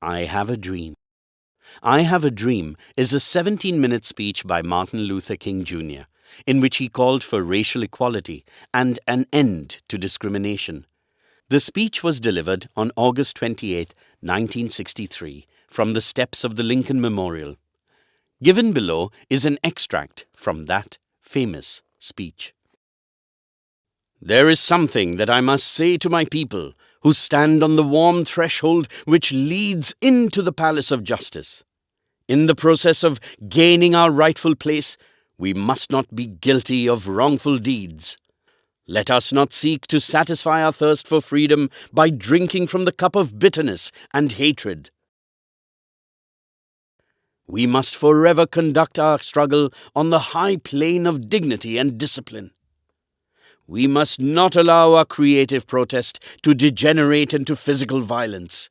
I Have a Dream. I Have a Dream is a 17-minute speech by Martin Luther King Jr., in which he called for racial equality and an end to discrimination. The speech was delivered on August 28, 1963, from the steps of the Lincoln Memorial. Given below is an extract from that famous speech. There is something that I must say to my people who stand on the warm threshold which leads into the palace of justice. In the process of gaining our rightful place, we must not be guilty of wrongful deeds. Let us not seek to satisfy our thirst for freedom by drinking from the cup of bitterness and hatred. We must forever conduct our struggle on the high plane of dignity and discipline. We must not allow our creative protest to degenerate into physical violence.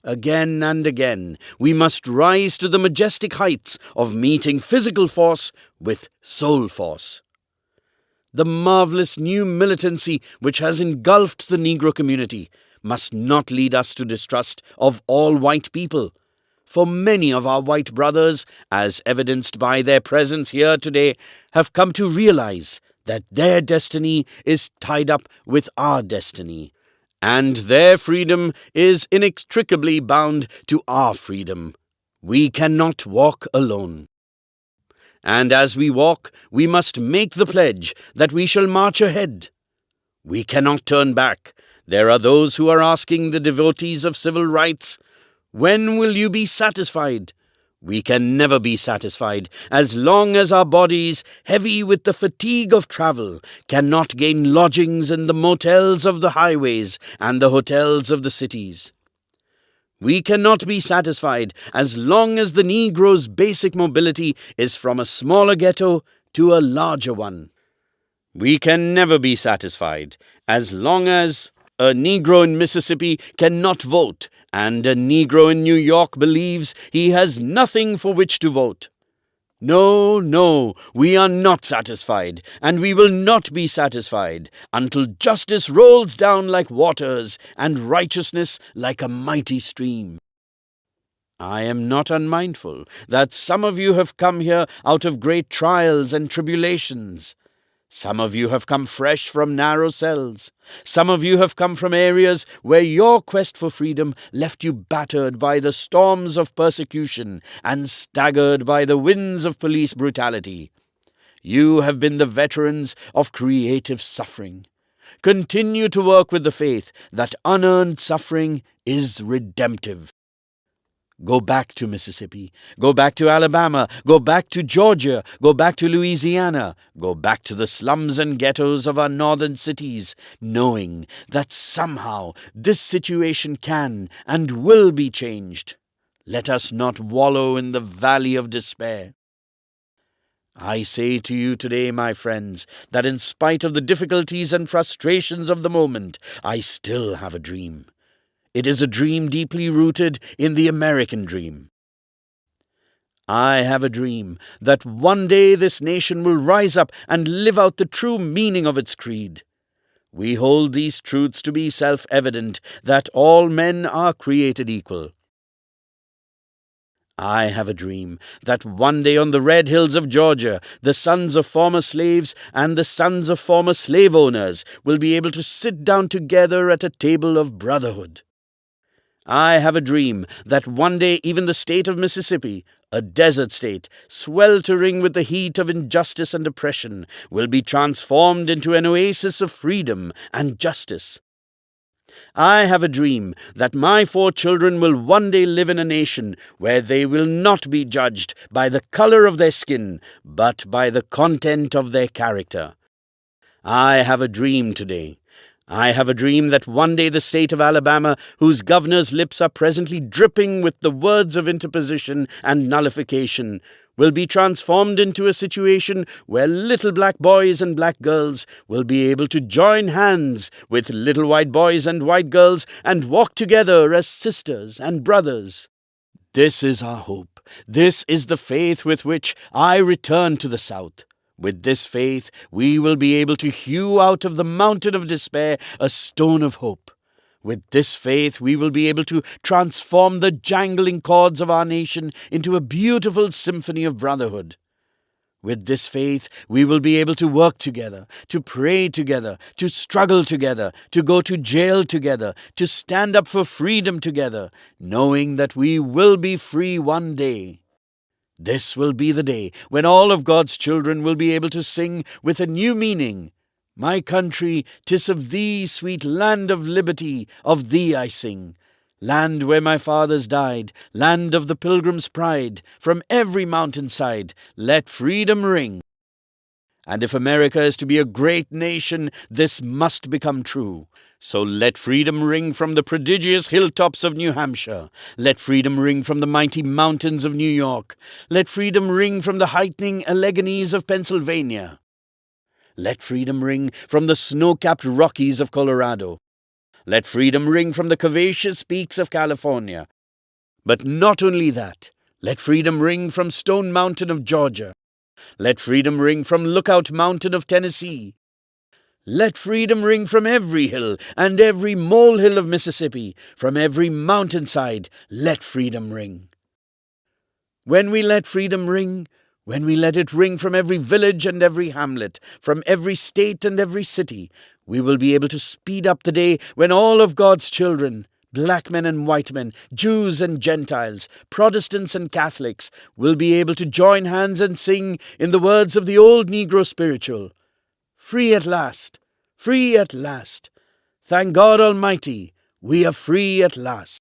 Again and again, we must rise to the majestic heights of meeting physical force with soul force. The marvelous new militancy which has engulfed the Negro community must not lead us to distrust of all white people, for many of our white brothers, as evidenced by their presence here today, have come to realize that their destiny is tied up with our destiny, and their freedom is inextricably bound to our freedom. We cannot walk alone. And as we walk, we must make the pledge that we shall march ahead. We cannot turn back. There are those who are asking the devotees of civil rights, "When will you be satisfied?" We can never be satisfied as long as our bodies, heavy with the fatigue of travel, cannot gain lodgings in the motels of the highways and the hotels of the cities. We cannot be satisfied as long as the Negro's basic mobility is from a smaller ghetto to a larger one. We can never be satisfied as long as a Negro in Mississippi cannot vote, and a Negro in New York believes he has nothing for which to vote. No, we are not satisfied, and we will not be satisfied until justice rolls down like waters and righteousness like a mighty stream. I am not unmindful that some of you have come here out of great trials and tribulations. Some of you have come fresh from narrow cells. Some of you have come from areas where your quest for freedom left you battered by the storms of persecution and staggered by the winds of police brutality. You have been the veterans of creative suffering. Continue to work with the faith that unearned suffering is redemptive. Go back to Mississippi, go back to Alabama, go back to Georgia, go back to Louisiana, go back to the slums and ghettos of our northern cities, knowing that somehow this situation can and will be changed. Let us not wallow in the valley of despair. I say to you today, my friends, that in spite of the difficulties and frustrations of the moment, I still have a dream. It is a dream deeply rooted in the American dream. I have a dream that one day this nation will rise up and live out the true meaning of its creed. We hold these truths to be self-evident, that all men are created equal. I have a dream that one day on the red hills of Georgia, the sons of former slaves and the sons of former slave owners will be able to sit down together at a table of brotherhood. I have a dream that one day even the state of Mississippi, a desert state, sweltering with the heat of injustice and oppression, will be transformed into an oasis of freedom and justice. I have a dream that my 4 children will one day live in a nation where they will not be judged by the color of their skin, but by the content of their character. I have a dream today. I have a dream that one day the state of Alabama, whose governor's lips are presently dripping with the words of interposition and nullification, will be transformed into a situation where little black boys and black girls will be able to join hands with little white boys and white girls and walk together as sisters and brothers. This is our hope. This is the faith with which I return to the South. With this faith, we will be able to hew out of the mountain of despair a stone of hope. With this faith, we will be able to transform the jangling chords of our nation into a beautiful symphony of brotherhood. With this faith, we will be able to work together, to pray together, to struggle together, to go to jail together, to stand up for freedom together, knowing that we will be free one day. This will be the day when all of God's children will be able to sing with a new meaning. My country, 'tis of thee, sweet land of liberty, of thee I sing. Land where my fathers died, land of the pilgrim's pride, from every mountainside, let freedom ring. And if America is to be a great nation, this must become true. So let freedom ring from the prodigious hilltops of New Hampshire. Let freedom ring from the mighty mountains of New York. Let freedom ring from the heightening Alleghenies of Pennsylvania. Let freedom ring from the snow-capped Rockies of Colorado. Let freedom ring from the curvaceous peaks of California. But not only that, let freedom ring from Stone Mountain of Georgia. Let freedom ring from Lookout Mountain of Tennessee. Let freedom ring from every hill and every molehill of Mississippi, from every mountainside, let freedom ring. When we let freedom ring, when we let it ring from every village and every hamlet, from every state and every city, we will be able to speed up the day when all of God's children, black men and white men, Jews and Gentiles, Protestants and Catholics, will be able to join hands and sing in the words of the old Negro spiritual, "Free at last, free at last. Thank God Almighty, we are free at last."